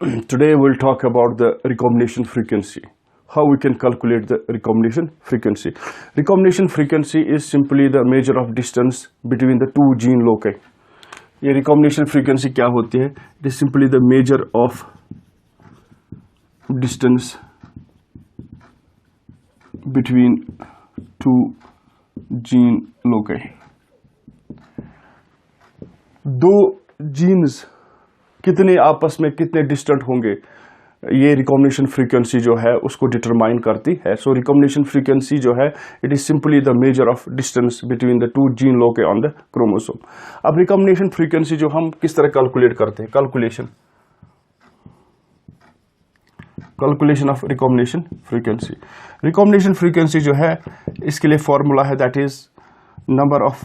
Today we'll talk about the recombination frequency. How we can calculate the recombination frequency. Recombination frequency is simply the measure of distance between the two gene loci. ये recombination frequency क्या होती है? It is simply the measure of distance between two gene loci. दो genes कितने आपस में कितने distant होंगे, ये रिकॉम्बिनेशन फ्रीक्वेंसी जो है उसको डिटरमाइन करती है. सो रिकॉम्बिनेशन फ्रीक्वेंसी जो है it is simply the measure of distance between the two gene लोके ऑन द क्रोमोसोम. अब रिकॉम्बिनेशन फ्रीक्वेंसी जो हम किस तरह कैलकुलेट करते हैं, calculation of recombination frequency. Recombination frequency जो है इसके लिए फॉर्मूला है, that is number of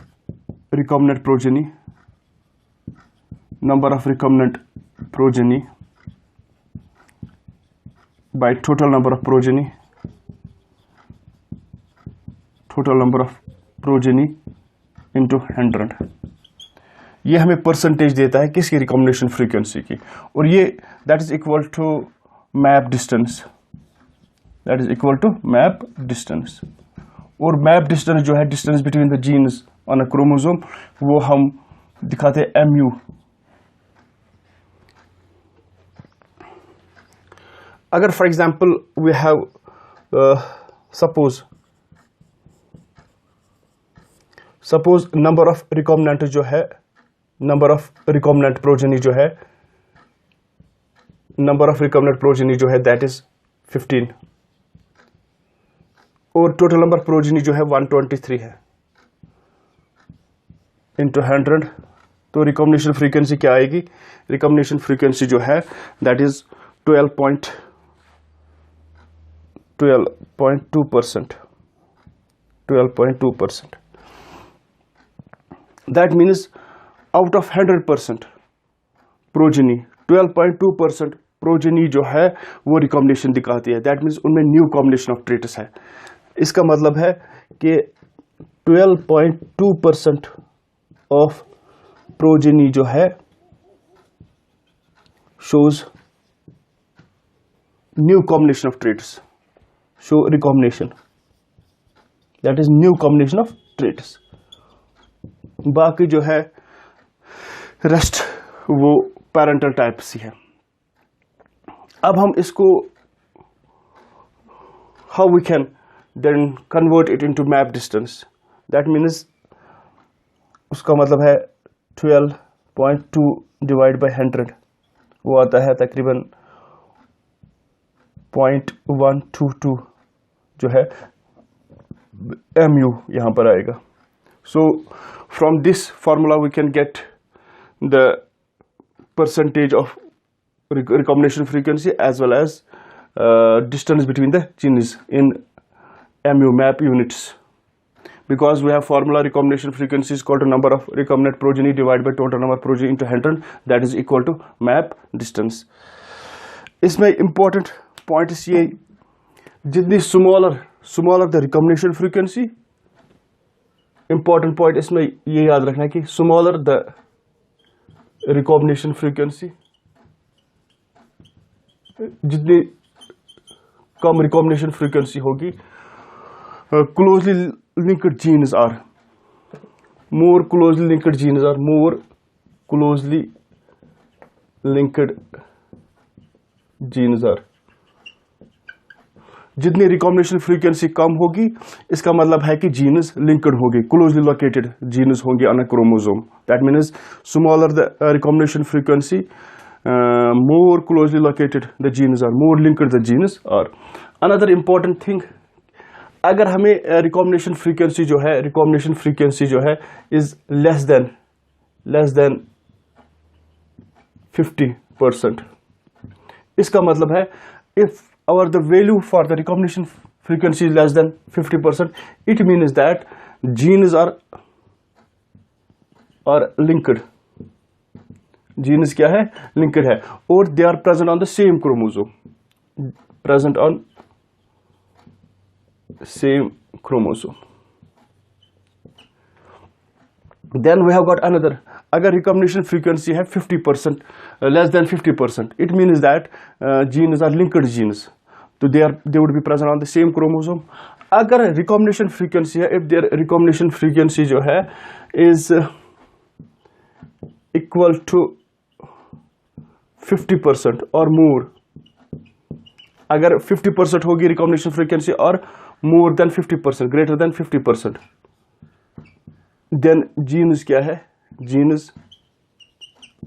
recombinant progeny, number of recombinant progeny by total number of progeny into 100. ये हमें परसेंटेज देता है किसकी, रिकॉम्बिनेशन फ्रीक्वेंसी की. और ये that is equal to map distance, और मैप डिस्टेंस जो है distance between the genes on a chromosome, वो हम दिखाते हैं mu. अगर for example we have suppose number of recombinant जो है, नंबर ऑफ रिकॉम्बिनेंट प्रोजेनी जो है दैट इज 15 और टोटल नंबर प्रोजेनी जो है 123 है इंटू 100. तो रिकॉम्बिनेशन फ्रीक्वेंसी क्या आएगी, रिकॉम्बिनेशन फ्रीक्वेंसी जो है that is 12.2%. That means out of 100% progeny, 12.2% progeny जो है वो रिकॉम्बिनेशन दिखाती है. That means उनमें न्यू कॉम्बिनेशन ऑफ ट्रेट्स है. इसका मतलब है कि 12.2% ऑफ प्रोजेनी जो है shows new combination of traits, show recombination, that is new combination of traits. बाकी जो है रेस्ट वो पैरेंटल टाइप सी है. अब हम इसको how we can then convert it into map distance, that means उसका मतलब है 12.2 डिवाइड बाय 100 वो आता है तकरीबन 0.122 जो है mu यहां पर आएगा. So from this formula we can get the percentage of recombination frequency as well as distance between the genes in mu map units, because we have formula recombination frequency is equal to number of recombinant progeny divided by total number of progeny into 100, that is equal to map distance. इसमें important point is ये, जितनी smaller the recombination frequency, important point इसमें ये याद रखना है कि smaller the recombination frequency, जितनी कम recombination frequency होगी, closely linked genes are more closely linked genes are. जितनी रिकॉम्बिनेशन फ्रीक्वेंसी कम होगी इसका मतलब है कि जीन्स लिंक्ड होगी, क्लोजली लोकेटेड जीन्स होंगे on a chromosome. That means smaller the recombination frequency, more closely located the genes are, more linked the genes are. Another important thing, अगर हमें रिकॉम्बिनेशन फ्रीक्वेंसी जो है इज लेस देन 50%, इसका मतलब है if our the value for the recombination frequency is less than 50%, it means that genes are linked. Genes क्या है, linked है, और they are present on the same chromosome, Then we have got another. अगर recombination frequency है 50%, less than 50%, it means that genes are linked genes. So they would be present on the same chromosome. अगर recombination frequency है, if their recombination frequency जो है is equal to 50% or more, अगर 50% होगी recombination frequency और more than 50%, greater than 50%, then genes क्या है? Genes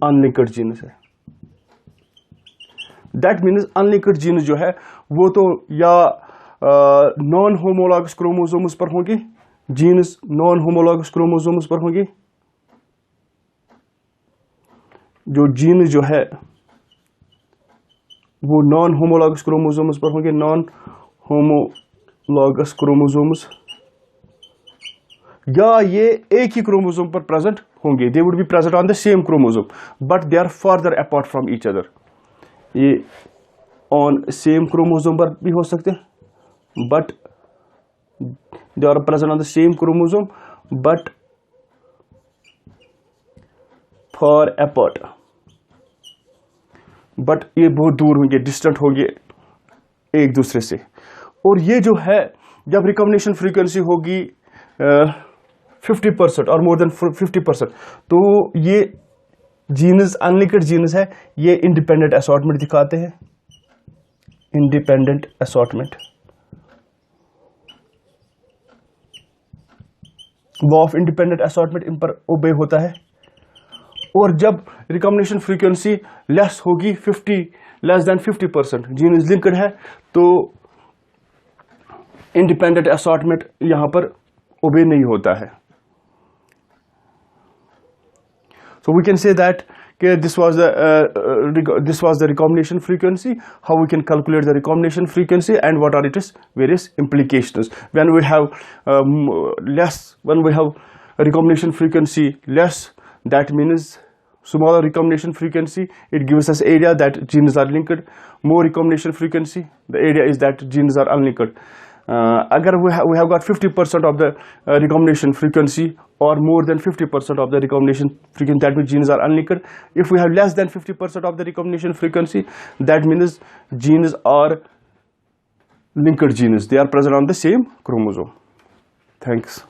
unlinked genes है. That means unlinked genes जो है वो तो या नॉन होमोलॉगस क्रोमोसोम्स पर होंगे, जीन्स नॉन होमोलॉगस क्रोमोसोम्स पर होंगे. जो जीन जो है वो नॉन होमोलॉगस क्रोमोसोम्स पर होंगे, नॉन होमोलॉगस क्रोमोसोम्स, या ये एक ही क्रोमोसोम पर प्रेजेंट होंगे. They would be present on the same chromosome but they are further apart from each other. ये ऑन सेम क्रोमोसोम पर भी हो सकते हैं but they are present on the same chromosome but far apart. But ये बहुत दूर होंगे, डिस्टेंट होंगे एक दूसरे से. और ये जो है जब रिकॉम्बिनेशन फ्रीक्वेंसी होगी 50% और मोर देन 50%, तो ये जीन्स अनलिंक्ड जीन्स है, ये इंडिपेंडेंट असॉर्टमेंट दिखाते हैं. Independent assortment, law of independent assortment इन पर ओबे होता है. और जब रिकॉम्बिनेशन फ्रीक्वेंसी लेस होगी less than 50%, gene is linked है, तो इंडिपेंडेंट असॉर्टमेंट यहां पर ओबे नहीं होता है. So we can say that this was the recombination frequency. How we can calculate the recombination frequency and what are its various implications. When we have when we have recombination frequency less, that means smaller recombination frequency, it gives us area that genes are linked. More recombination frequency, the area is that genes are unlinked. Agar we have got 50% of the recombination frequency or more than 50% of the recombination frequency, that means genes are unlinked. If we have less than 50% of the recombination frequency, that means genes are linked genes. They are present on the same chromosome. Thanks.